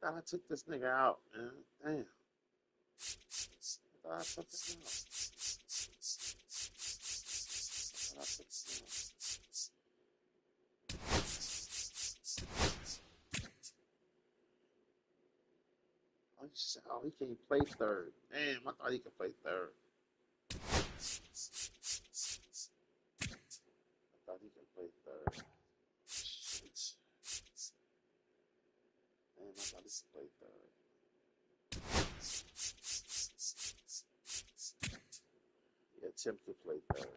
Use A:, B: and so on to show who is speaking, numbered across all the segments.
A: thought I took this nigga out, man. Damn. I thought I took this out. Oh, he can't play third. Damn, I thought he could play third. I thought he could play third. Shit. Damn, I thought he could play third. Yeah, Tim could play third.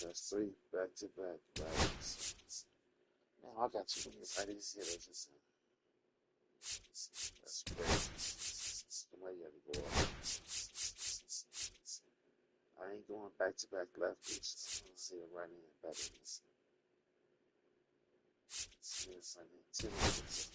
A: That's three back to back. Right. Now I got too many righties here. That's crazy. Somebody got to go up. I ain't going back to back lefties. I want to see a right hand better than this. Yes, I need 10 minutes.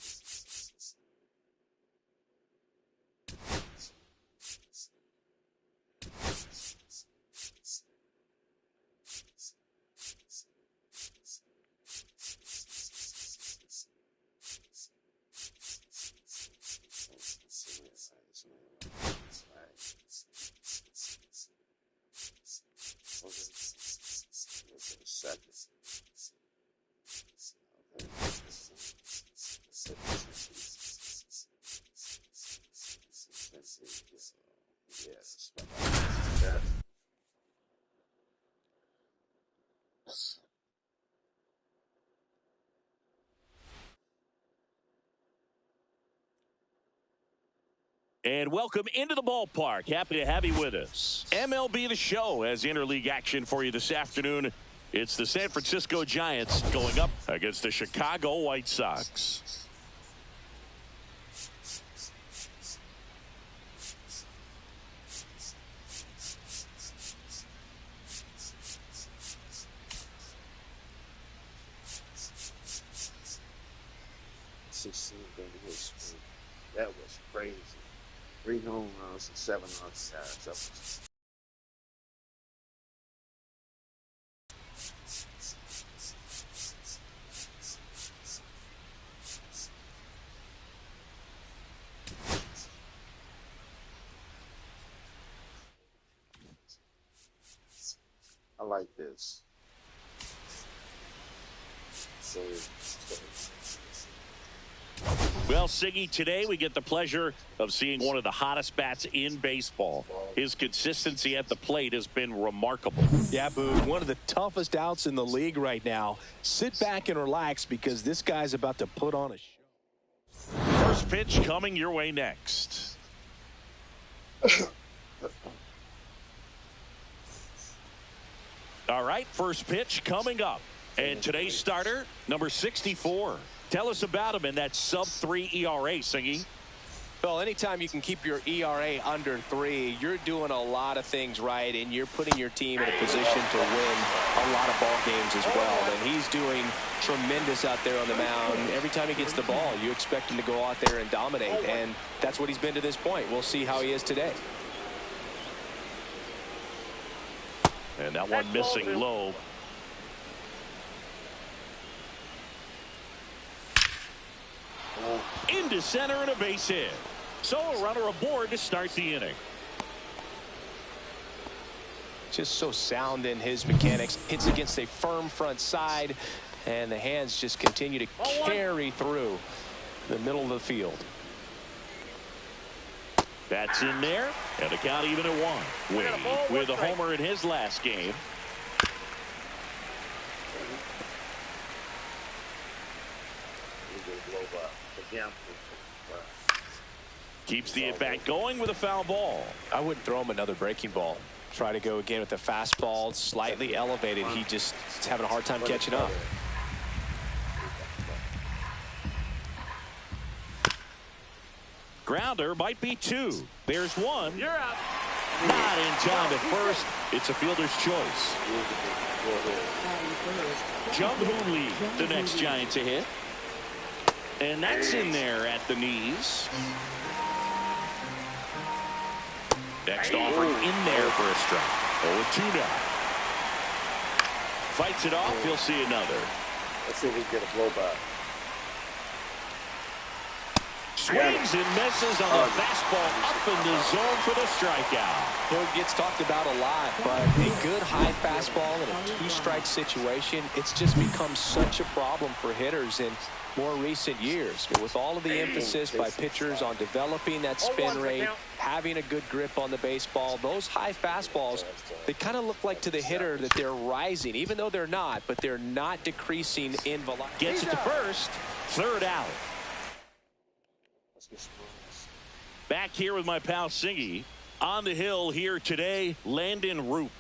B: And welcome into the ballpark. Happy to have you with us. MLB The Show has interleague action for you this afternoon. It's the San Francisco Giants going up against the Chicago White Sox.
A: That was crazy. 3 home runs and 7 RBIs. I like this.
B: Well, Siggy, today we get the pleasure of seeing one of the hottest bats in baseball. His consistency at the plate has been remarkable.
C: Yeah, Boog, one of the toughest outs in the league right now. Sit back and relax because this guy's about to put on a show.
B: First pitch coming your way next. All right, first pitch coming up. And today's starter, number 64. Tell us about him in that sub-3 ERA, Singy.
C: Well, anytime you can keep your ERA under 3, you're doing a lot of things right, and you're putting your team in a position to win a lot of ball games as well. And he's doing tremendous out there on the mound. Every time he gets the ball, you expect him to go out there and dominate, and that's what he's been to this point. We'll see how he is today.
B: And that one missing low. Into center and a base hit. So a runner aboard to start the inning.
C: Just so sound in his mechanics. Hits against a firm front side, and the hands just continue to carry through the middle of the field.
B: That's in there, and the count even at 1. Wade with a homer in his last game. Keeps the at-bat going with a foul ball.
C: I wouldn't throw him another breaking ball. Try to go again with the fastball, slightly elevated. He just is having a hard time catching up.
B: Grounder might be 2. There's 1.
D: You're out.
B: Not in time at first. It's a fielder's choice. Jung-Hoo Lee, the next Giant to hit. And that's in there at the knees. Next offering in there for a strike. 0-2 now. Fights it off. He'll see another.
A: Let's see if we can get a blow by.
B: Swings and misses on the fastball up in the zone for the strikeout.
C: It gets talked about a lot, but a good high fastball in a two-strike situation, it's just become such a problem for hitters in more recent years. With all of the emphasis by pitchers on developing that spin rate, having a good grip on the baseball, those high fastballs, they kind of look like to the hitter that they're rising, even though they're not, but they're not decreasing in velocity.
B: Gets it to first. Third out. Back here with my pal Singy. On the hill here today, Landon Roop.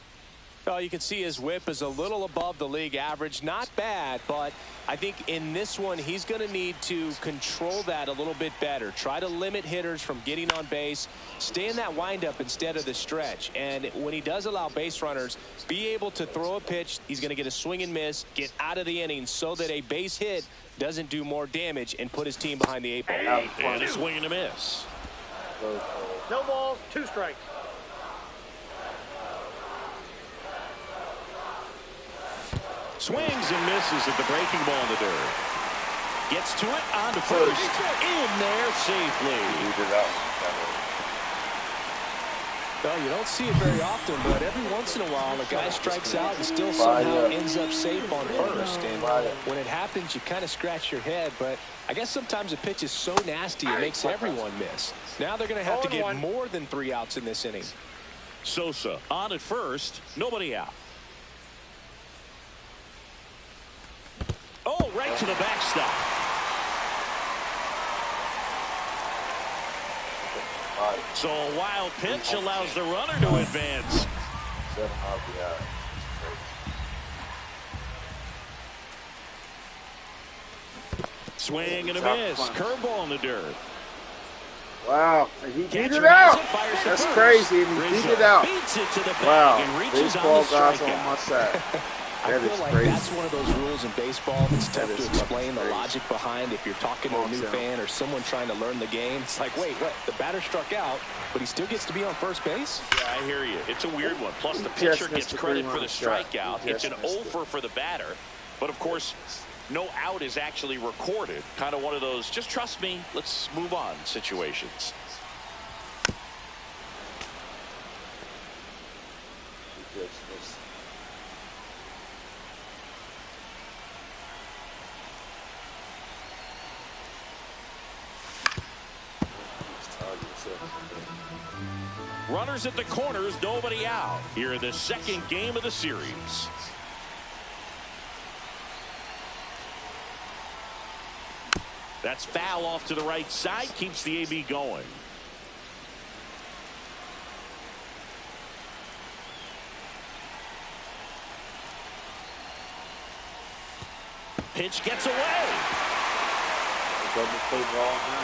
C: Well, you can see his whip is a little above the league average. Not bad, but I think in this one, he's going to need to control that a little bit better. Try to limit hitters from getting on base. Stay in that windup instead of the stretch. And when he does allow base runners, be able to throw a pitch. He's going to get a swing and miss, get out of the inning so that a base hit doesn't do more damage and put his team behind the 8 ball.
B: And a swing and a miss.
D: No balls, 2 strikes.
B: Swings and misses at the breaking ball in the dirt. Gets to it, on to first. In there safely.
C: Well, you don't see it very often, but every once in a while, a guy strikes out and still somehow ends up safe on first. And when it happens, you kind of scratch your head. But I guess sometimes a pitch is so nasty, it makes everyone miss. Now they're going to have to get more than 3 outs in this inning.
B: Sosa on at first, nobody out. Oh, right to the backstop. So a wild pitch allows the runner to advance. Swing and a miss. Curveball in the dirt.
A: Wow, and he beat it out. That's crazy, and he beat it out.
B: Beats it to the bag
A: Wow,
B: and reaches
A: baseball
B: on the
A: guys
B: strikeout.
A: on my side.
C: I feel like
A: crazy.
C: that's one of those rules in baseball that's tough to explain the logic behind. If you're talking to a new fan or someone trying to learn the game, it's like, wait, what? The batter struck out, but he still gets to be on first base?
B: Yeah, I hear you. It's a weird one. Plus, the pitcher gets credit for the strikeout. It's an 0 for the batter. But, of course, no out is actually recorded. Kind of one of those, just trust me, let's move on situations. Runners at the corners, nobody out. Here in the second game of the series. That's foul off to the right side, keeps the AB going. Pitch gets away.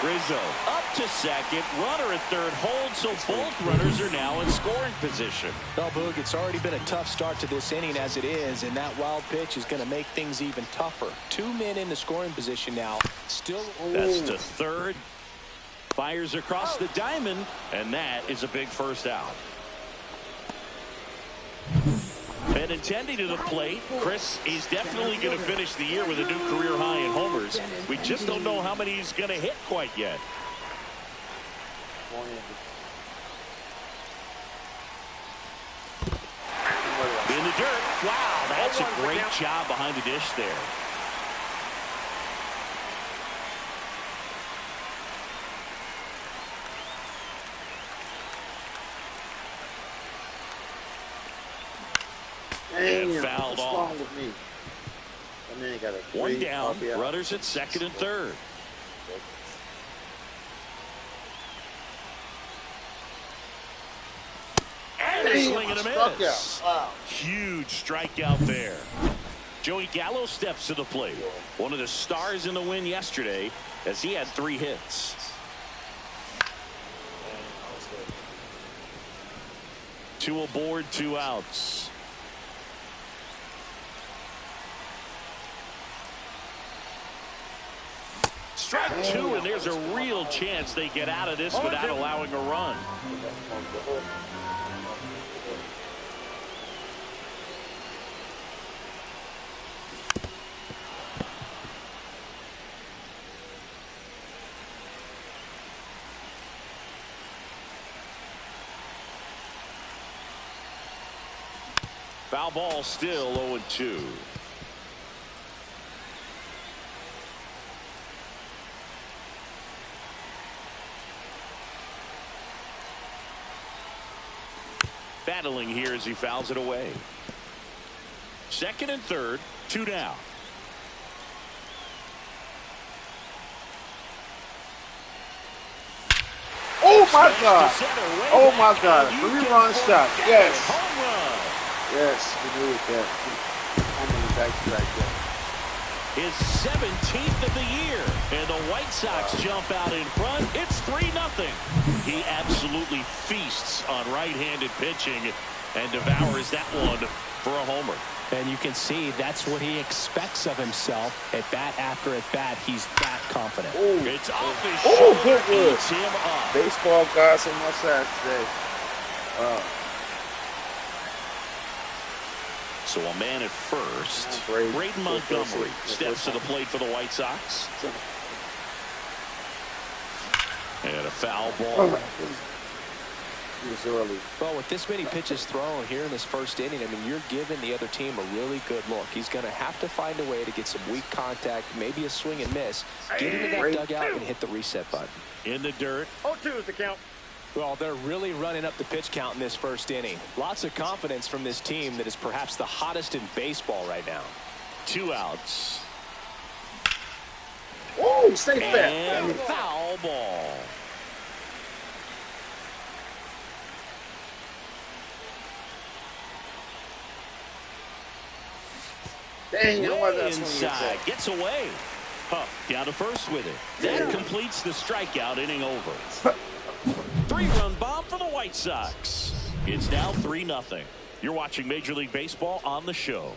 B: Rizzo up to second, runner at third holds, so both runners are now in scoring position.
C: Well, Boog, it's already been a tough start to this inning as it is, and that wild pitch is going to make things even tougher. 2 men in the scoring position now. Still.
B: That's to third. Fires across the diamond, and that is a big first out. And intending to the plate, Chris, he's definitely going to finish the year with a new career high in homers. We just don't know how many he's going to hit quite yet. In the dirt. Wow, that's a great job behind the dish there. And fouled off.
A: With me? I mean, got a
B: 1 down, runners at second and third. And a swing and a miss.
A: Wow.
B: Huge strikeout there. Joey Gallo steps to the plate. One of the stars in the win yesterday as he had 3 hits. Two aboard, 2 outs. Strike 2, and there's a real chance they get out of this without allowing a run. Foul ball, still 0-2. Battling here as he fouls it away. Second and third, 2 down.
A: Oh my God! Oh my God! 3-run shot. Yes.
B: Home run.
A: Yes, we knew that. Back.
B: His 17th of the year, and the White Sox jump out in front. It's 3-0. He absolutely feasts on right-handed pitching and devours that one for a homer.
C: And you can see that's what he expects of himself at bat after at bat. He's that confident.
A: Ooh.
B: It's off his shoulder, eats him up.
A: Baseball guys on my side today.
B: So a man at first. Braden Montgomery steps to the plate for the White Sox. And a foul ball.
A: He was early.
C: Well, with this many pitches thrown here in this first inning, I mean, you're giving the other team a really good look. He's going to have to find a way to get some weak contact, maybe a swing and miss, get into that dugout and hit the reset button.
B: In the dirt.
D: 0-2 is the count.
C: Well, they're really running up the pitch count in this first inning. Lots of confidence from this team that is perhaps the hottest in baseball right now.
B: 2 outs.
A: Oh, stay fat.
B: And foul ball.
A: Dang,
B: Way inside. Gets away. Huff down to first with it. That completes the strikeout, inning over. 3-run bomb for the White Sox. It's now 3-0. You're watching Major League Baseball on the show.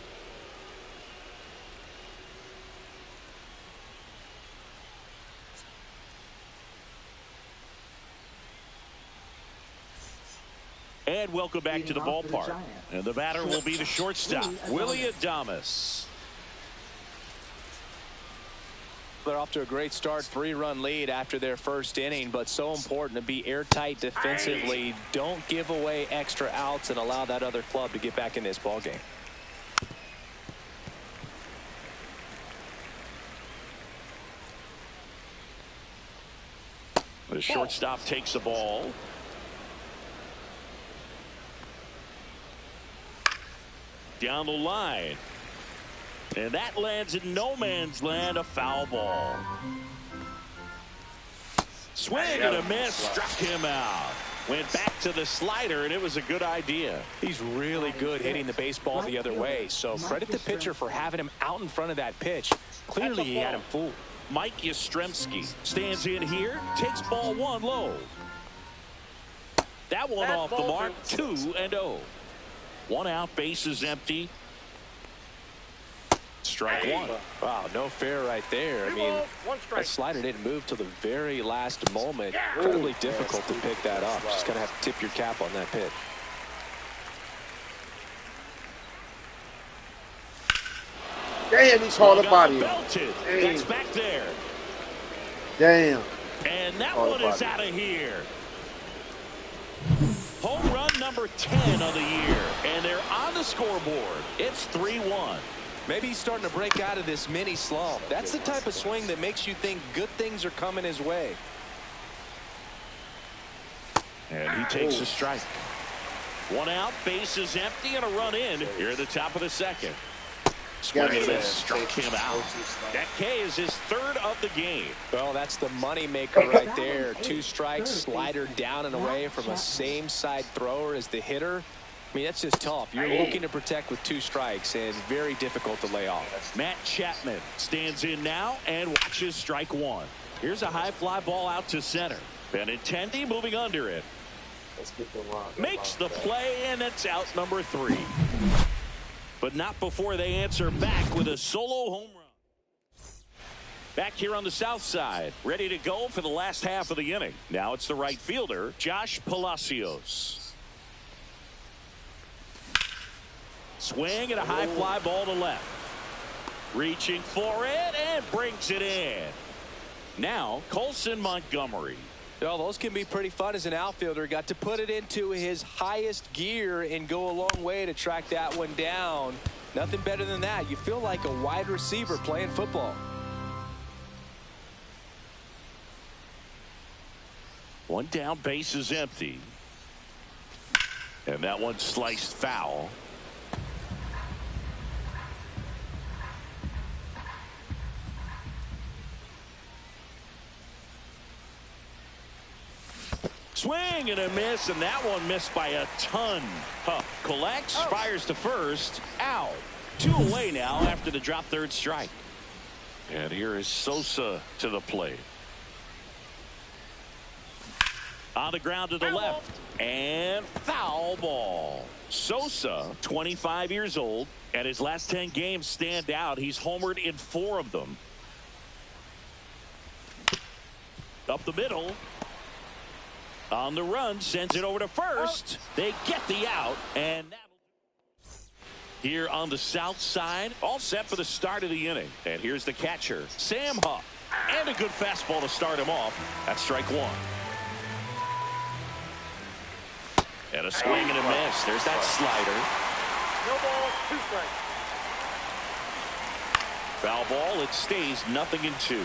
B: And welcome back to the ballpark. And the batter will be the shortstop, Willie Adames.
C: They're off to a great start, 3-run lead after their first inning, but so important to be airtight defensively. Don't give away extra outs and allow that other club to get back in this ball game.
B: The shortstop takes the ball. Down the line. And that lands in no man's land, a foul ball. Swing and a miss, struck him out. Went back to the slider, and it was a good idea.
C: He's really good hitting the baseball the other way, so credit the pitcher for having him out in front of that pitch. Clearly he had him fooled.
B: Mike Yastrzemski stands in here, takes ball 1 low. That one off the mark, 2-0. 1 out, bases empty. Strike 1.
C: Wow, no fair right there. I mean, that slider didn't move till the very last moment. Incredibly difficult to pick that up. Just gonna have to tip your cap on that pitch.
A: Damn, he's hard to body.
B: That's back there.
A: Damn.
B: And that one is out of here. Home run number 10 of the year. And they're on the scoreboard. It's 3-1.
C: Maybe he's starting to break out of this mini slump. That's the type of swing that makes you think good things are coming his way.
B: And he takes a strike. 1 out, bases empty, and a run in here at the top of the second. Swing and a miss, struck him out. That K is his 3rd of the game.
C: Well, that's the money maker right there. 2 strikes, slider down and away from a same side thrower as the hitter. I mean, that's just tough. You're looking to protect with 2 strikes, and very difficult to lay off.
B: Matt Chapman stands in now and watches strike 1. Here's a high fly ball out to center. Benintendi moving under it.
A: Let's get the line.
B: Makes the play, and it's out number 3. But not before they answer back with a solo home run. Back here on the south side, ready to go for the last half of the inning. Now it's the right fielder, Josh Palacios. Swing and a high fly ball to left. Reaching for it and brings it in. Now Colson Montgomery.
C: Well, those can be pretty fun as an outfielder. Got to put it into his highest gear and go a long way to track that one down. Nothing better than that. You feel like a wide receiver playing football.
B: One down, base is empty. And that one sliced foul. Swing and a miss, and that one missed by a ton. Collects, fires to first, out. 2 away now after the drop third strike. And here is Sosa to the plate. On the ground to the left, and foul ball. Sosa, 25 years old, and his last 10 games stand out. He's homered in 4 of them. Up the middle. On the run, sends it over to first. They get the out, and here on the south side, all set for the start of the inning. And here's the catcher, Sam Huff, and a good fastball to start him off. That's strike 1. And a swing and a miss. There's that slider.
D: No ball, 2 strikes.
B: Foul ball. It stays 0-2.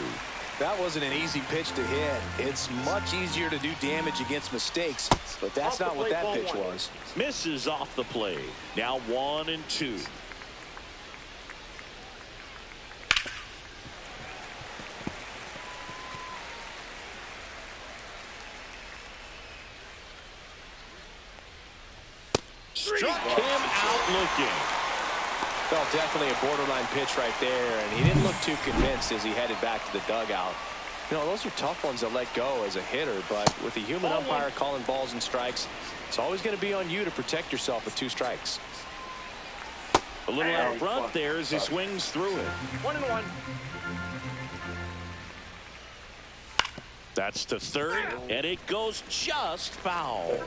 C: That wasn't an easy pitch to hit. It's much easier to do damage against mistakes, but that's not what that pitch was.
B: Misses off the play. Now 1-2. Struck him out looking.
C: Well, definitely a borderline pitch right there, and he didn't look too convinced as he headed back to the dugout. You know, those are tough ones to let go as a hitter, but with the human umpire calling balls and strikes, it's always going to be on you to protect yourself with 2 strikes.
B: A little out front there as he swings through it.
D: 1-1.
B: That's to third, and it goes just foul.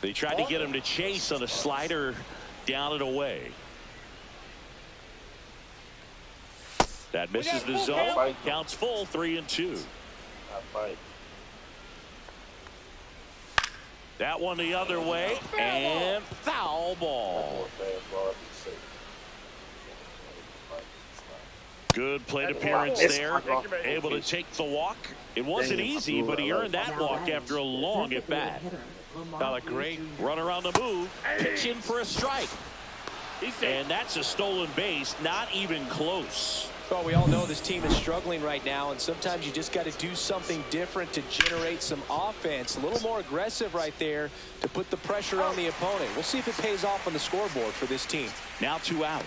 B: They tried to get him to chase on a slider down and away. That misses the zone. Counts full, 3-2. That one the other way, and foul ball. Good plate appearance there. Able to take the walk. It wasn't easy, but he earned that walk after a long at bat. Not a great runner on the move. Pitching for a strike. And that's a stolen base. Not even close.
C: Well, we all know this team is struggling right now, and sometimes you just got to do something different to generate some offense. A little more aggressive right there to put the pressure on the opponent. We'll see if it pays off on the scoreboard for this team.
B: Now 2 out.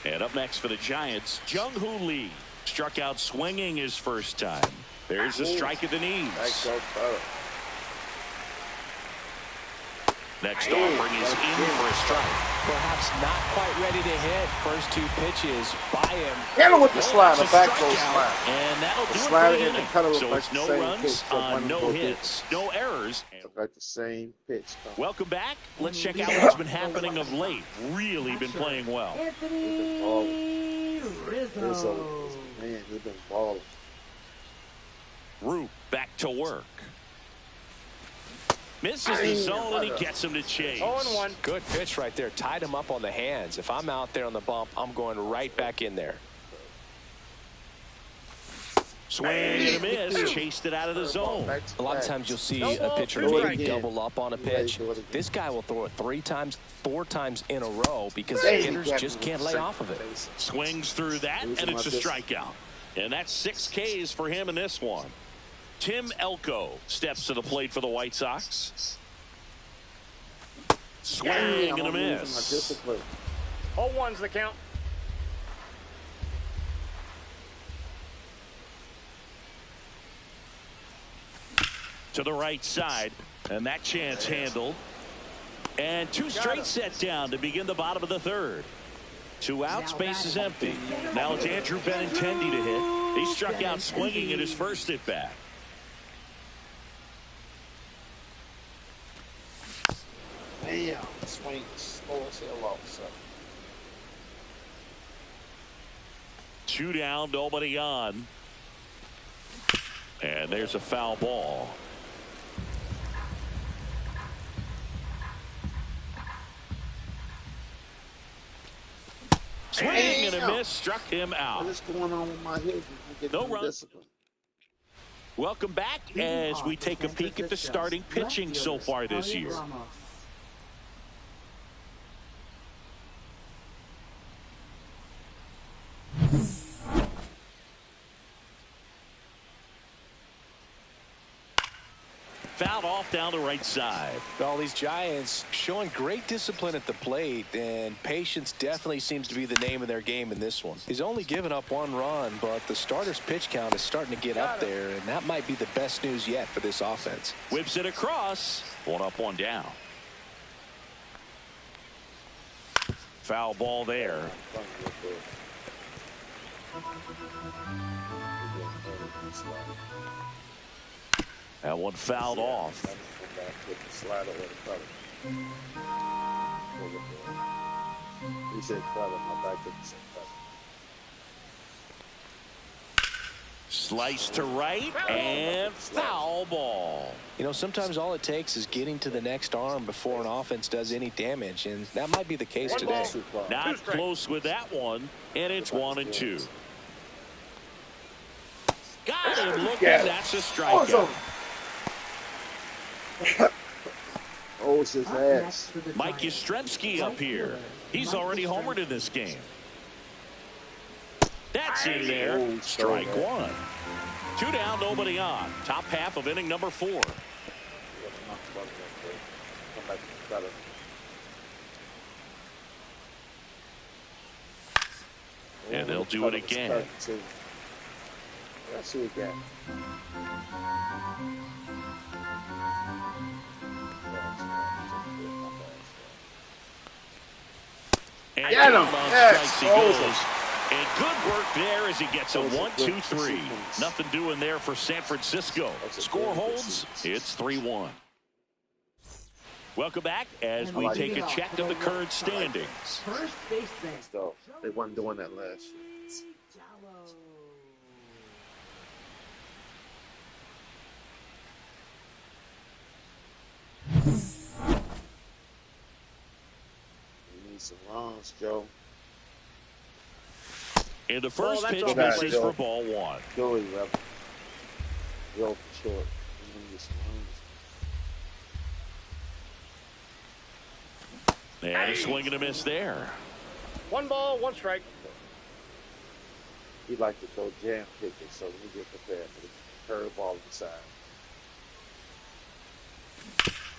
B: And up next for the Giants, Jung-Hoo Lee. Struck out swinging his first time. There's a strike at the knees. Next offering is in for a strike.
C: Perhaps not quite ready to hit. First 2 pitches by him.
A: Hit him with the slider, back goes slide.
B: And that'll do it for the inning. So it's no runs on no hits, no errors.
A: Like the same pitch.
B: Welcome back. Let's check out what's been happening of late. Really been playing well.
A: Rizzo. Man, he's been balling.
B: Roop back to work. Misses the zone, and he gets him to chase.
D: 0-1.
C: Good pitch right there. Tied him up on the hands. If I'm out there on the bump, I'm going right back in there.
B: Swing and a miss. Chased it out of the zone.
C: A lot of times you'll see a pitcher maybe double up on a pitch. This guy will throw it 3 times, 4 times in a row because the hitters just can't lay off of it.
B: Swings through that, and it's a strikeout. And that's 6 Ks for him in this one. Tim Elko steps to the plate for the White Sox. Swing and a miss.
A: My discipline.
D: 0-1's the count.
B: To the right side, and that chance handled. And two straight set down to begin the bottom of the third. 2 outs, base is empty. Now it's Andrew Benintendi to hit. He struck out swinging at his first at bat.
A: Damn, swing slow as hell off. So.
B: 2 down, nobody on. And there's a foul ball. Swing and a miss, struck him out.
A: What is going on with my head?
B: No run.
A: Discipline.
B: Welcome back as we take a peek at the starting pitching so far this year. Fouled off down the right side.
C: All these Giants showing great discipline at the plate, and patience definitely seems to be the name of their game in this one. He's only given up 1 run, but the starter's pitch count is starting to get up there, and that might be the best news yet for this offense.
B: Whips it across. 1 up, 1 down. Foul ball there. That one fouled off.
A: He said my back
B: Slice to right and foul ball.
C: You know, sometimes all it takes is getting to the next arm before an offense does any damage, and that might be the case today.
B: Not close with that one, and it's 1-2. Got him looking. That's a strikeout.
A: Oh, it's his ass.
B: Mike Yastrzemski up here. He's already homered in this game. That's in there. Strike 1. 2 down, nobody on. Top half of inning number 4. And they'll do it again.
A: Let's see again.
B: And
A: get him!
B: Yes. He goes. And good work there as he gets a 1-2-3. Nothing doing there for San Francisco. Score holds. It's 3-1. Welcome back as we take a check of the current standings.
A: So they weren't doing that last year. Some runs, Joe.
B: And the first pitch misses for ball 1.
A: Joey, Rebel. Joe for short.
B: And a swing and a miss there.
D: 1 ball, 1 strike.
A: He like to throw jam pitches, so we get prepared for the curveball inside.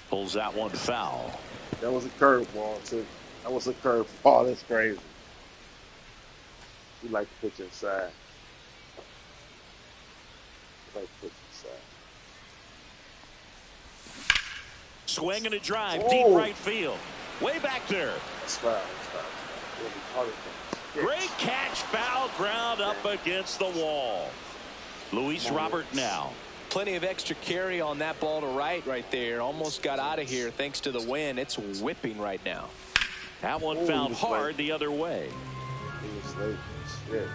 B: Pulls that one foul.
A: That was a curveball too. That was a curveball. That's crazy. He like to pitch inside. He like to pitch inside.
B: Swing and a drive, deep right field. Way back there.
A: That's foul. That's foul.
B: Great catch, foul ground up against the wall. Luis Robert now.
C: Plenty of extra carry on that ball to right there. Almost got out of here thanks to the wind. It's whipping right now.
B: That one found hard the other way.
A: He was late. Shit.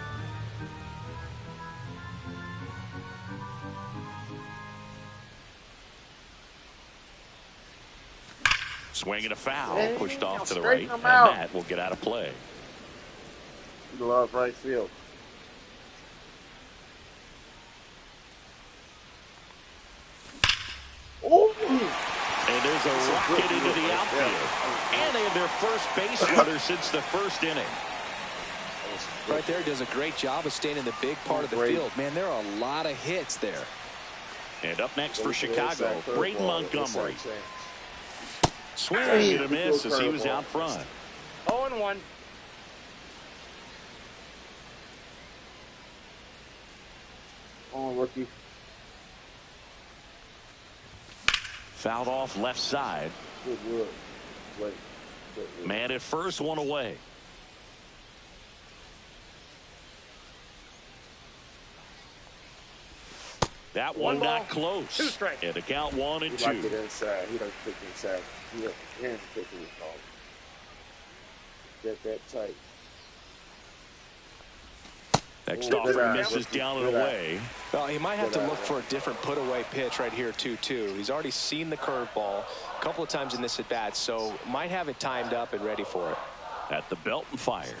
B: Swinging a foul, pushed off to the right, and that will get out of play.
A: He loves right field.
B: Ooh. And there's a rocket into the outfield. And they have their first base runner since the first inning.
C: Right there, does a great job of staying in the big part of the field. Man, there are a lot of hits there.
B: And up next for Chicago, Braden Montgomery. Swing
A: Damn,
B: and a miss as he was out front.
D: 0-1.
A: On, rookie.
B: Fouled off left side.
A: Good work. Wait. Good work.
B: Man at first, one away. That one got close.
D: 2 strikes.
B: And to count 1 and 2.
A: He like it inside. He don't pick inside. He don't pick in the ball. Get that tight.
B: Next offering misses down and away.
C: Well, he might have to look for a different put-away pitch right here, 2-2. He's already seen the curveball a couple of times in this at-bat, so might have it timed up and ready for it.
B: At the belt and fires.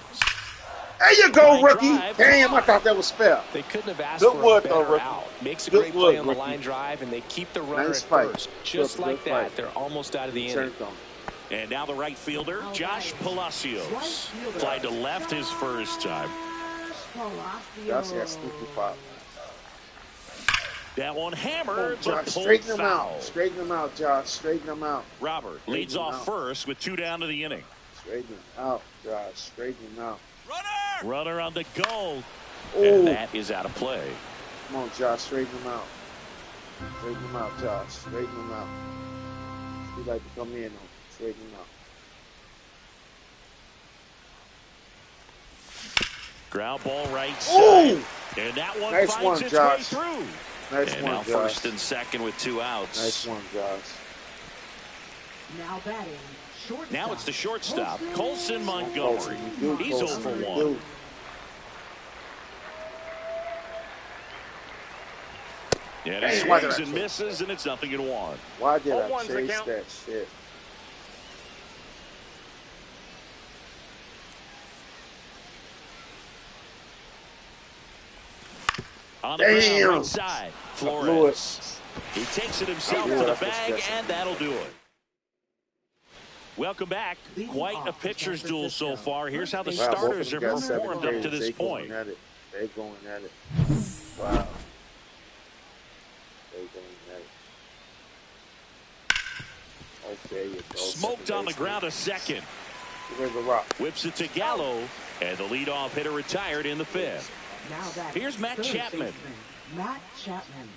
A: There you go,
B: Line
A: rookie.
B: drive.
A: Damn, I thought that was fair.
C: They couldn't have asked
A: Good
C: for
A: work,
C: a
A: though,
C: better
A: rookie.
C: out. Makes a
A: Good
C: great play
A: work,
C: on the
A: rookie.
C: line drive, and they keep the runner
A: Nice
C: at
A: fight.
C: first. Just
A: Good
C: like that,
A: fight.
C: they're almost out of the inning.
A: Turned on.
B: And now the right fielder, Josh Palacios. Flied to left his first time.
A: Josh got sneaky pop.
B: That one hammered,
A: Josh,
B: but pulled
A: straighten him
B: foul.
A: out. Straighten him out, Josh. Straighten him out.
B: Robert leads off first with 2 down to the inning.
A: Straighten him out, Josh. Straighten him out.
B: Runner on the goal.
A: Ooh.
B: And that is out of play.
A: Come on, Josh. Straighten him out. Straighten him out, Josh. Straighten him out. He'd like to come in on. Straighten him out.
B: Ground ball right side.
A: Ooh.
B: And that one
A: Nice
B: finds
A: one,
B: its
A: Josh.
B: way through.
A: Nice
B: And
A: one,
B: now
A: Josh.
B: first and second with 2 outs.
A: Nice one, Josh.
E: Now batting. Shortstop.
B: Now it's the shortstop, Colson Montgomery.
A: You do,
B: He's
A: Colson.
B: 0 for
A: You
B: 1.
A: do.
B: And he
A: Hey, why did
B: swings
A: I
B: and
A: say
B: misses, and it's 0-1.
A: Why did I
D: 0-1's the
A: chase
D: count.
A: that shit?
B: On the ground,
A: Damn.
B: right side,
A: blew
B: Flores.
A: it.
B: He takes it himself
A: Yeah,
B: to the
A: that's
B: bag,
A: disgusting.
B: and that'll do it. Welcome back. Quite a pitcher's duel so far. Here's how the
A: Wow, both of
B: starters
A: them
B: have
A: got 7
B: performed up to
A: Ks.
B: this
A: They
B: point.
A: going at it. They going at it. Wow. They going at it. Okay, you go.
B: Smoked on the ground a second.
A: Where's the rock?
B: Whips it to Gallo, and the leadoff hitter retired in the 5th.
E: Now batting.
B: Here's Matt
E: Third
B: Chapman.
E: baseman, Matt Chapman.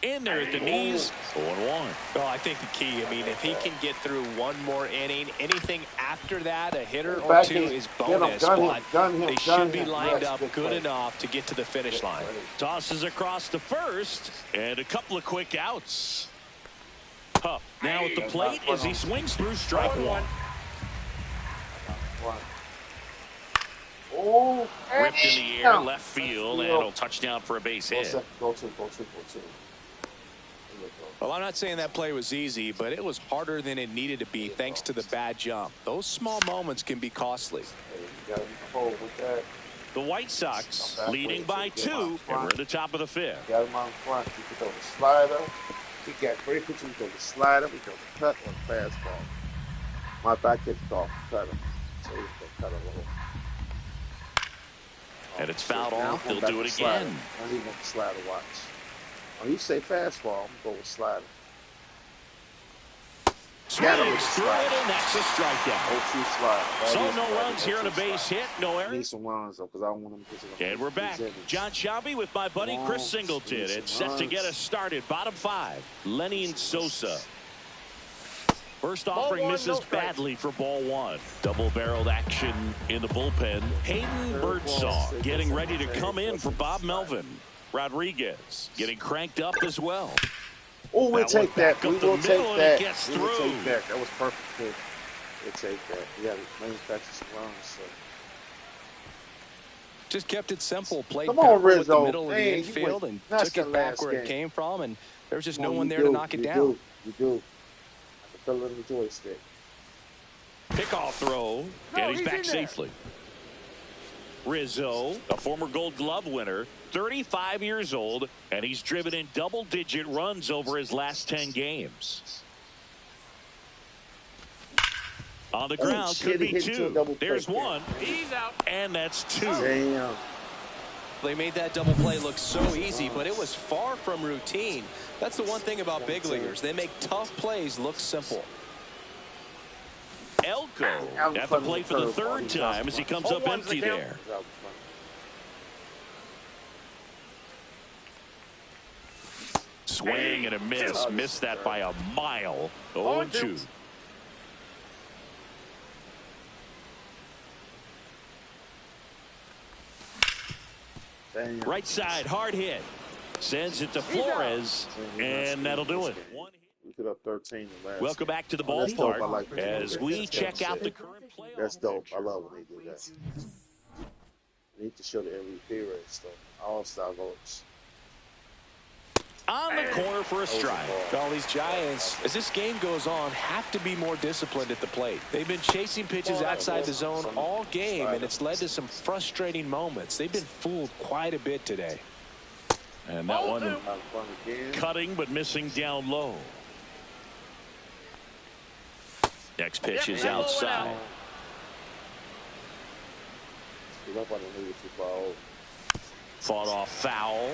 B: In there at the knees, 0-1.
C: Well, I think the key, I mean, if he can get through one more inning, anything after that, a hitter or
A: Back
C: 2
A: in.
C: is
A: Get him,
C: bonus.
A: gun him,
C: But
A: gun him,
C: they
A: gun
C: should be
A: him.
C: lined
A: Yes,
C: up
A: good
C: good
A: play.
C: enough to get to the finish line.
B: Tosses across the first, and a couple of quick outs. Huff now at the plate as he swings through strike 1.
A: Oh,
B: Ripped in the air, left field, and a touchdown for a base
A: Go
B: hit.
A: two. There you go.
C: Well, I'm not saying that play was easy, but it was harder than it needed to be thanks to the bad jump. Those small moments can be costly.
A: Hey, you gotta be cold with that.
B: The White Sox leading by 2, and we're at the top of the 5th.
A: Got him on front. You can throw the slider. He got great pitch. We throw the slider. We throw the cut or the fastball. My back gets off. Cut him. So he's going to cut a little.
B: And it's fouled
A: Now
B: off.
A: I'm
B: They'll
A: back
B: do
A: to
B: it
A: slider.
B: again.
A: Now he wants the slider watch. When you say fastball, I'm going to go with slider.
B: Swings
A: Got him with the
B: through
A: slider.
B: it, and that's a strikeout.
A: 0-2 slider. That
B: So
A: is
B: no
A: slider.
B: runs here and a
A: 0-2
B: base
A: slider.
B: hit, no
A: I
B: errors.
A: need some runs, though, because I don't want him to
B: And we're back. John Shelby with my buddy Chris Singleton. It's set to get us started. Bottom 5, Lenny and Sosa. First offering
D: one,
B: misses
D: no strike.
B: badly for ball 1. Double-barreled action in the bullpen. Hayden Birdsall getting ready to come in for Bob Melvin. Rodriguez getting cranked up as well.
A: Oh, we'll
B: That one
A: take that.
B: back up
A: We
B: the
A: will
B: middle,
A: take
B: and it
A: that.
B: gets
A: We will
B: through.
A: take that. That was perfect, too. We'll take that. We got to manufacture some runs. So.
C: Just kept it simple. Played
A: Come on,
C: power with the
A: Rizzo.
C: middle of the
A: Man, you
C: infield
A: went
C: and
A: nuts
C: took
A: the
C: it back
A: last
C: where it
A: game.
C: came from, and there was just
A: Come
C: no
A: on,
C: one
A: you
C: there to
A: do.
C: knock it
A: You
C: down.
A: do. You do. I can feel it in the joystick.
B: Pickoff throw, and he's back
D: he's in there.
B: safely. Rizzo, a former Gold Glove winner, 35 years old, and he's driven in double-digit runs over his last 10 games. On the ground,
A: shit,
B: could
A: he
B: be
A: hit you a
B: 2.
A: double
B: There's
A: play.
B: 1,
D: He's out.
B: and that's 2.
A: Damn.
C: They made that double play look so easy, but it was far from routine. That's the one thing about big leaguers. They make tough plays look simple.
B: Elko at the plate for the third time as he comes up empty there. Swing and a miss. Missed that by a mile. 0-2. Right side, hard hit. Sends it to Flores, and that'll do it.
A: We could up 13 the last.
B: Welcome back to the ballpark as we check out the current playoff.
A: That's dope. I love when they do that. They need to show the MVP race, though. All-star votes.
B: On the corner for a strike.
C: All these Giants, as this game goes on, have to be more disciplined at the plate. They've been chasing pitches outside the zone all game, and it's led to some frustrating moments. They've been fooled quite a bit today.
B: And that one cutting but missing down low. Next pitch is outside. Fought off foul.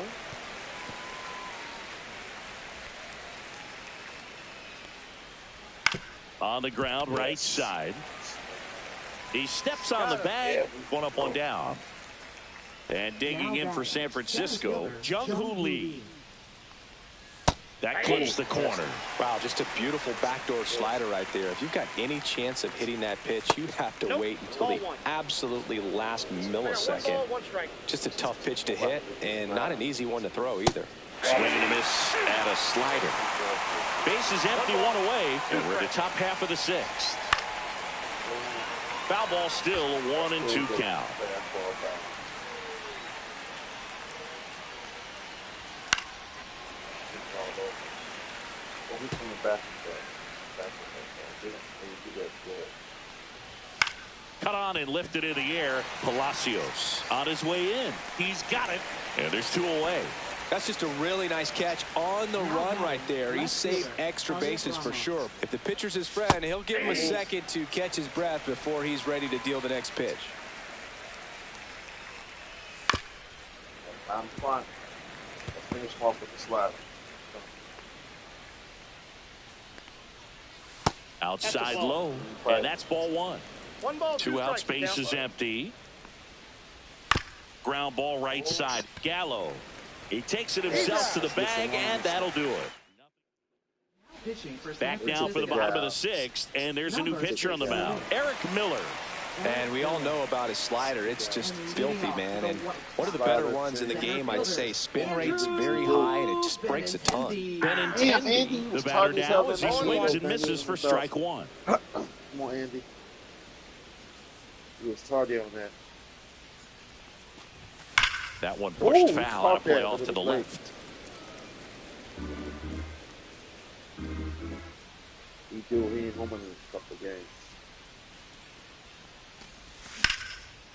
B: On the ground, right side. He steps on the bag, one up, one down. And digging in for San Francisco, Jung-Hoo Lee. That clips the corner.
C: Wow, just a beautiful backdoor slider right there. If you've got any chance of hitting that pitch, you have to wait until the absolutely last millisecond. Just a tough pitch to hit, and not an easy one to throw either.
B: Swing and a miss at a slider. Bases empty, one away, and we're at the top half of the sixth. Foul ball still a 1-2 count. Cut on and lifted in the air. Palacios on his way in. He's got it, and there's two away.
C: That's just a really nice catch on the run right there. He saved extra bases for sure. If the pitcher's his friend, he'll give him a second to catch his breath before he's ready to deal the next pitch.
A: I'm fine. Let's finish off with the slider.
B: Outside low, and that's ball one.
D: 1 ball,
B: 2 outs, base is empty. Ground ball right side. Gallo. He takes it himself to the bag, and that'll do it. Back now for the bottom of the sixth, and there's a new pitcher on the mound, Eric Miller.
C: And we all know about his slider. It's just filthy, man. And one of the better ones in the game, I'd say. Spin rate's very high, and it just breaks a ton.
B: Benintendi, the batter now, as he swings and misses for strike one.
A: Come on, Andy. He was tardy on that.
B: That one pushed foul on a play off to the left.
A: He ain't home in a couple of games.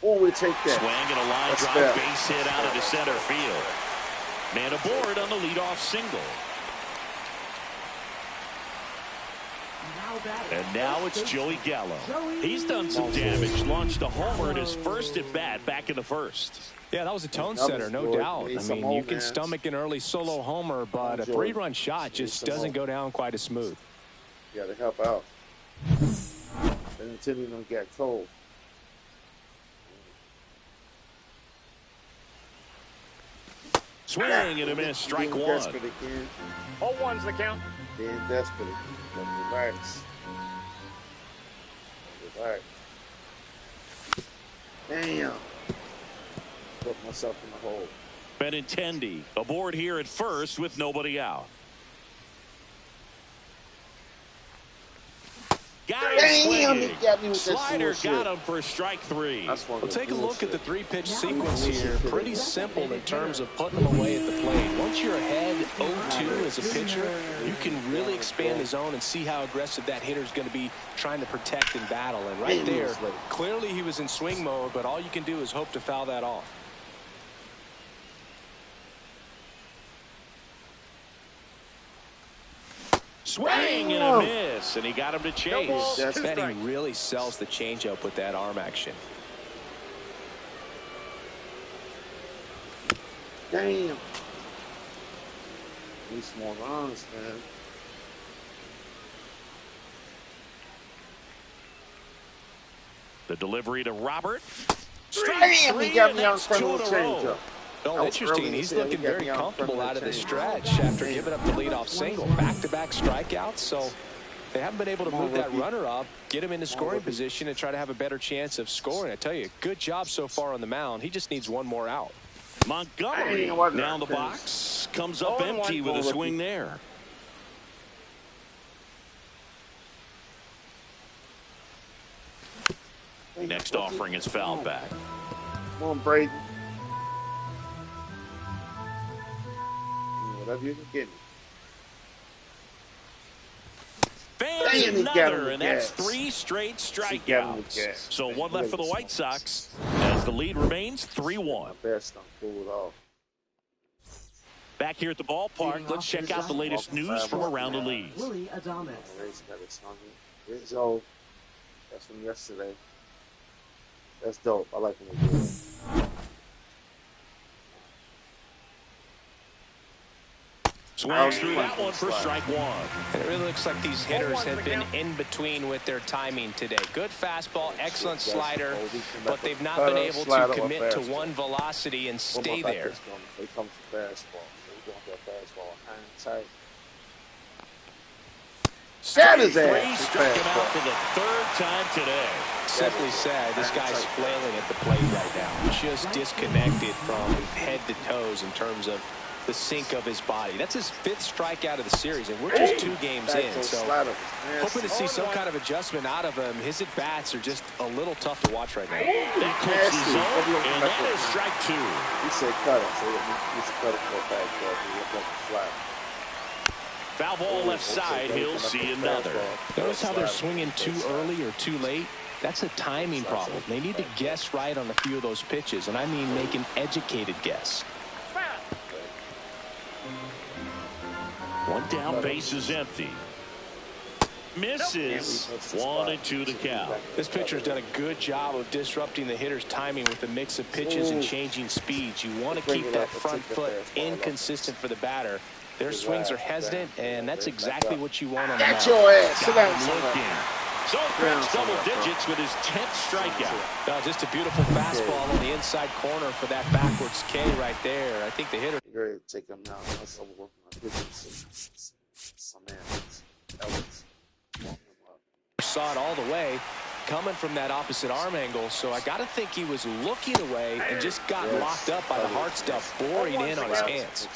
A: Oh, we take that.
B: Swing and a line drive, base hit out into center field. Man aboard on the leadoff single. And now it's Joey Gallo. He's done some damage. Launched a homer in his first at bat back in the first.
C: Yeah, that was a tone setter, no doubt. I mean, you can stomach an early solo homer, but a 3-run shot just doesn't go down quite as smooth.
A: You got to help out. Until you don't get cold.
B: Swing and a miss, strike one.
A: Desperate again.
D: 0-1's the count.
A: Being desperate again. Relax. Relax. Damn. Put myself in the hole.
B: Benintendi aboard here at first with nobody out. Got him swinging. Slider got him for strike three.
C: Well, take a look at the 3-pitch sequence here. Pretty simple in terms of putting them away at the plate. Once you're ahead 0-2 as a pitcher, you can really expand the zone and see how aggressive that hitter is going to be trying to protect and battle. And right there, clearly he was in swing mode, but all you can do is hope to foul that off.
B: Swing and a miss, and he got him to chase.
C: Benny really sells the changeup with that arm action.
A: Damn. Need some more runs, man.
B: The delivery to Robert.
A: Damn, he got me on front of the changeup.
C: Oh, interesting. He's looking very comfortable out of the stretch after giving up the leadoff single. Back-to-back strikeouts, so they haven't been able to move that runner up, get him into scoring position, and try to have a better chance of scoring. I tell you, good job so far on the mound. He just needs one more out.
B: Montgomery down the box, comes up empty with a swing there. Next offering is fouled back.
A: Come on, Brady. Whatever you can get me.
B: Fans another, and that's 3 straight strikeouts. So 1 left for the White Sox as the lead remains 3-1.
A: Best don't pull it off.
B: Back here at the ballpark, let's check out the latest news from around the league.
A: Rizzo, that's from yesterday. That's dope. I like when they do it.
B: Swings through that one for strike 1.
C: And it really looks like these hitters have been in between with their timing today. Good fastball, excellent slider, but they've not been able to commit to one velocity and stay there.
A: They come to fastball. They want that fastball hindsight. That is it.
B: Struck him out for the 3rd time today.
C: Simply said, this guy's flailing at the plate right now. Just disconnected from head to toes in terms of the sink of his body. That's his 5th strikeout of the series, and we're just 2 games in. So hoping to see some kind of adjustment out of him. His at-bats are just a little tough to watch right now.
B: That clips the zone, and that is strike 2.
A: He said cut it, so he needs to cut it for a fastball. He looked like a flat.
B: Foul ball left side, he'll see another.
C: Notice how they're swinging too early or too late? That's a timing problem. They need to guess right on a few of those pitches, and I mean make an educated guess.
B: 1 down, base is empty. Misses. 1-2 the count.
C: This pitcher's done a good job of disrupting the hitter's timing with a mix of pitches and changing speeds. You want to keep that front foot inconsistent for the batter. Their swings are hesitant, and that's exactly what you want on the mound.
A: Get your ass. Sit down.
B: So cracks double digits with his 10th strikeout.
C: No, just a beautiful fastball on the inside corner for that backwards K right there. I think the hitter.
A: You're ready to take him now. Let's work on some elements.
C: Saw it all the way coming from that opposite arm angle, so I got to think he was looking away and just got locked up by the hard stuff boring in on his hands.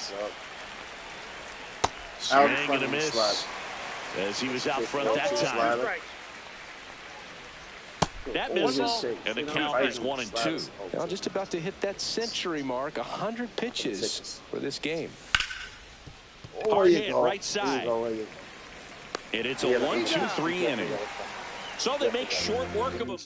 B: Swing and a miss as he was out front that time. That misses, and the count is 1-2.
C: Now just about to hit that century mark, 100 pitches for this game.
B: Hard hit right side. And it's a 1-2-3 inning. So they make short work of him.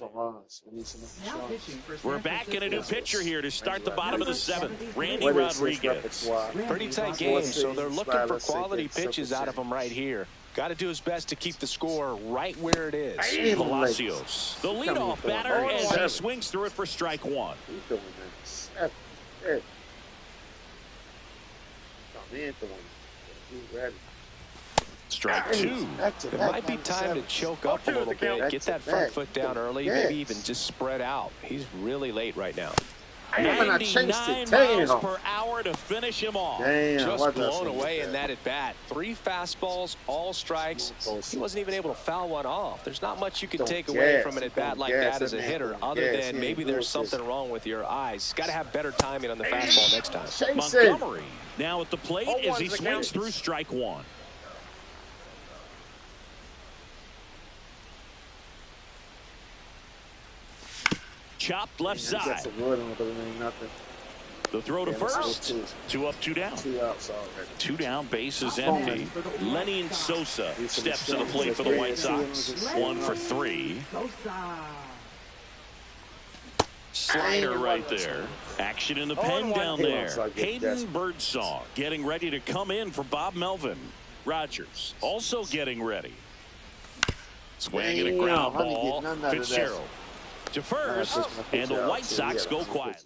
B: We're back in a new pitcher here to start the bottom of the 7th. Randy Rodriguez.
C: Pretty tight game, so they're looking for quality pitches out of him right here. Got to do his best to keep the score right where it is.
B: Palacios, the leadoff batter, as he swings through it for strike 1. Strike 2.
C: It might be time to choke up a little bit, get that front foot down early, maybe even just spread out. He's really late right now.
B: 99 miles per hour to finish him off.
C: Just blown away in that at bat. 3 fastballs, all strikes. He wasn't even able to foul one off. There's not much you can take away from an at bat like that as a hitter, other than maybe there's something wrong with your eyes. Got to have better timing on the fastball next time.
B: Montgomery now at the plate as he swings through strike 1. Chopped left side. The throw to first. 2 up, 2 down. 2 down, base is empty. Lenny Sosa steps to the plate for the White Sox. 1 for 3. Slider right there. Action in the pen down there. Hayden Birdsong getting ready to come in for Bob Melvin. Rogers also getting ready. Swing and a ground ball. Fitzgerald to first, and the White Sox go quiet.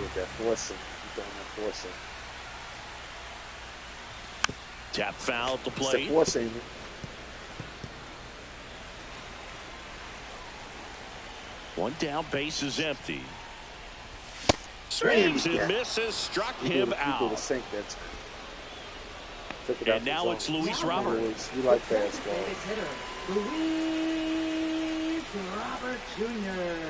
A: Yeah, that forcing. He's doing that forcing.
B: Tap foul at the
A: It's the
B: plate.
A: forcing.
B: One down, base is empty. Swings and misses, struck him out. And now it's Luis Robert.
A: You like fastball.
E: Luis Robert Jr.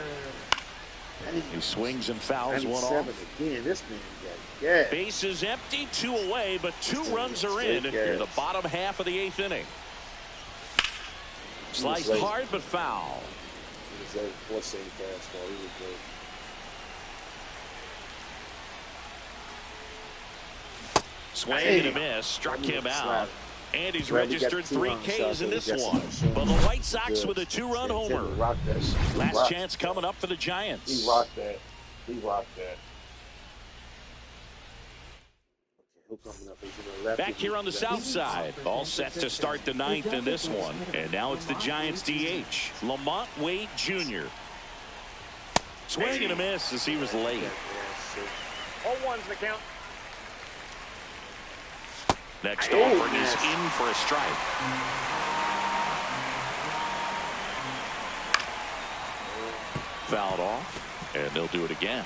B: He swings and fouls one off.
A: Again, this man got gas.
B: Base is empty, 2 away, but 2 runs are in here, the bottom half of the 8th inning. Sliced hard but foul.
A: He was a forcing fastball. He was good.
B: Swing and a miss, struck him out. And he's registered 3 Ks in this one. But the White Sox with a 2-run homer. Last chance coming up for the Giants.
A: He rocked that. He rocked that.
B: Back here on the south side, all set to start the 9th in this one. And now it's the Giants DH, Lamont Wade Jr. Swing and a miss as he was late.
D: 0-1's the count.
B: Next offering is in for a strike. Fouled off, and they'll do it again.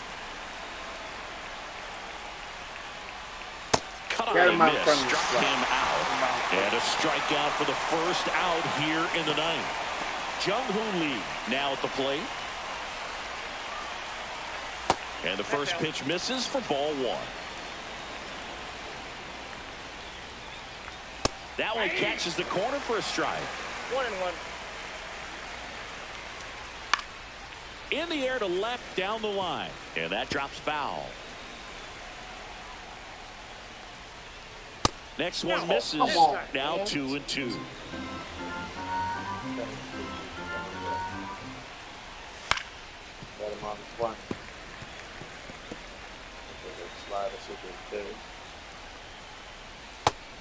B: Cut on a miss, struck him out. And a strikeout for the first out here in the 9th. Jung-Hoo Lee now at the plate. And the first pitch misses for ball 1. That one catches the corner for a strike.
D: 1-1.
B: In the air to left down the line. And that drops foul. Next one misses. Now 2-2.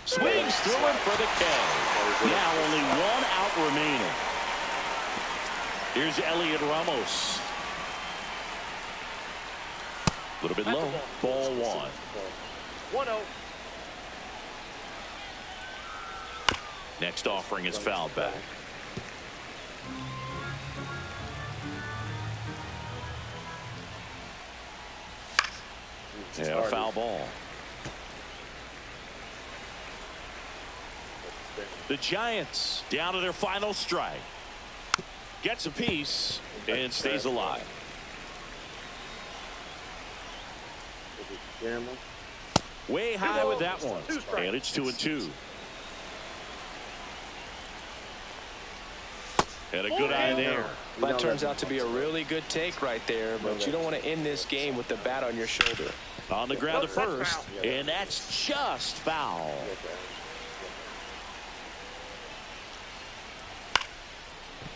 B: Swings through him for the K. Now only 1 out remaining. Here's Elliot Ramos. A little bit low. Ball 1.
D: 1-0.
B: Next offering is fouled back. Yeah, foul ball. The Giants down to their final strike. Gets a piece and stays alive. Way high with that one. And it's 2-2. And a good eye there.
C: That turns out to be a really good take right there, but you don't want to end this game with the bat on your shoulder.
B: On the ground at first, and that's just foul.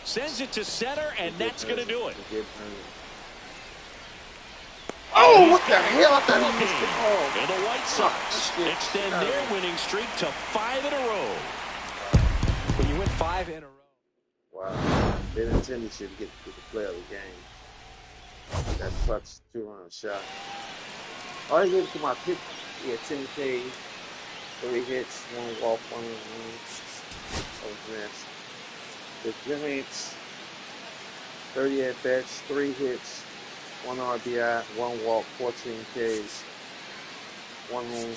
B: Sends it to center, and that's going to do it.
A: Oh, what the hell? I thought he missed the ball.
B: And the White Sox extend their winning streak to 5 in a row.
C: When you win 5 in a row.
A: Wow. Benintendi should get the play of the game. That clutch 2-run shot. All he did to my pick, he had 10 Ks, 3 hits, 1 walk, 1 run. Oh, man. The Giants, 30 at bats, 3 hits, 1 RBI, 1 walk, 14 Ks, 1 run.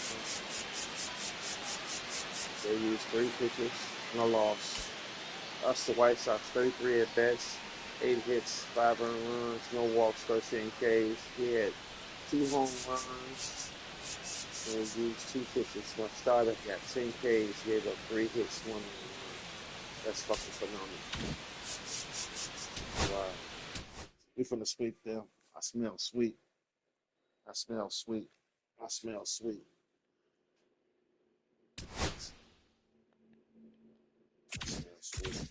A: They used 3 pitches, no loss. Us, the White Sox, 33 at bats, 8 hits, 5 earned runs, no walks, 13 Ks. He had 2 home runs. And we used 2 pitches. One starter got 10 Ks, gave up 3 hits, 1 run. That's fucking phenomenal. Wow. We finna sweep them. I smell sweet. I smell sweet. I smell sweet. I smell sweet.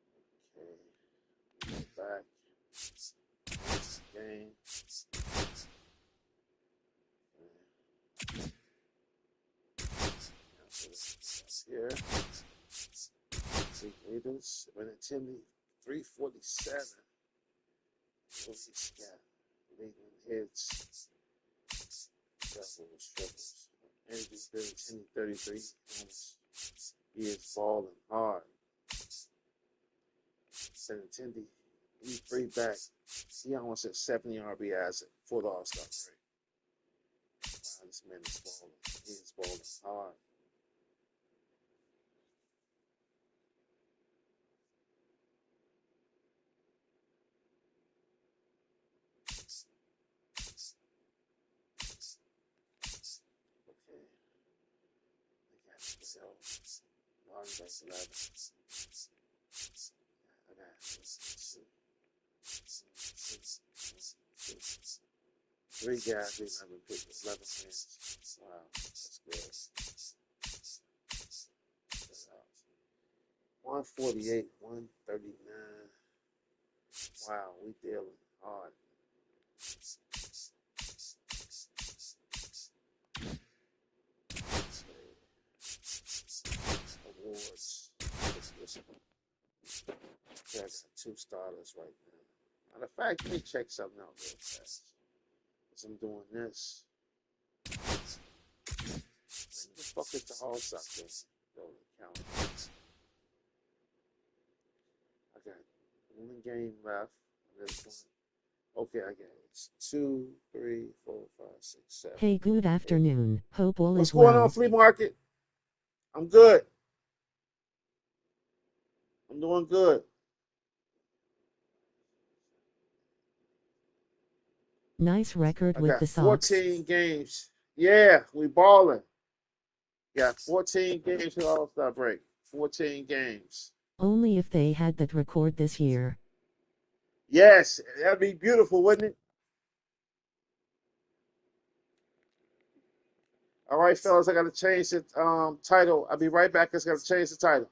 A: Okay. Back. Next game. Here. See, Raiders, Benintendi, 347. What's this guy? We England hits, doubles, triples. Energy 33. He is balling hard. Benintendi, he free back. He almost had 70 RBIs for the All-Star break. Wow, this man is balling. He is balling hard. Okay. I got this out. Long base 11. I got this. 3 guys, 11 pitches, 11 wins. Wow, that's good. 148, 139. Wow, we dealing hard. Awards. I got 2 starters right now. Matter of fact, let me check something out real fast. As I'm doing this. When the fuck is the All-Star game? I got 1 game left. Okay, I got it. 2, 3, 4, 5, 6, 7.
F: Hey, good afternoon. Hope all
A: What's
F: is well.
A: going on, flea market? I'm good. I'm doing good.
F: Nice record
A: I
F: with
A: got
F: the Sox.
A: 14 games. Yeah, we balling. Got 14 games to All-Star break. 14 games.
F: Only if they had that record this year.
A: Yes, that'd be beautiful, wouldn't it? All right, fellas, I got to change the title. I'll be right back. I got to change the title.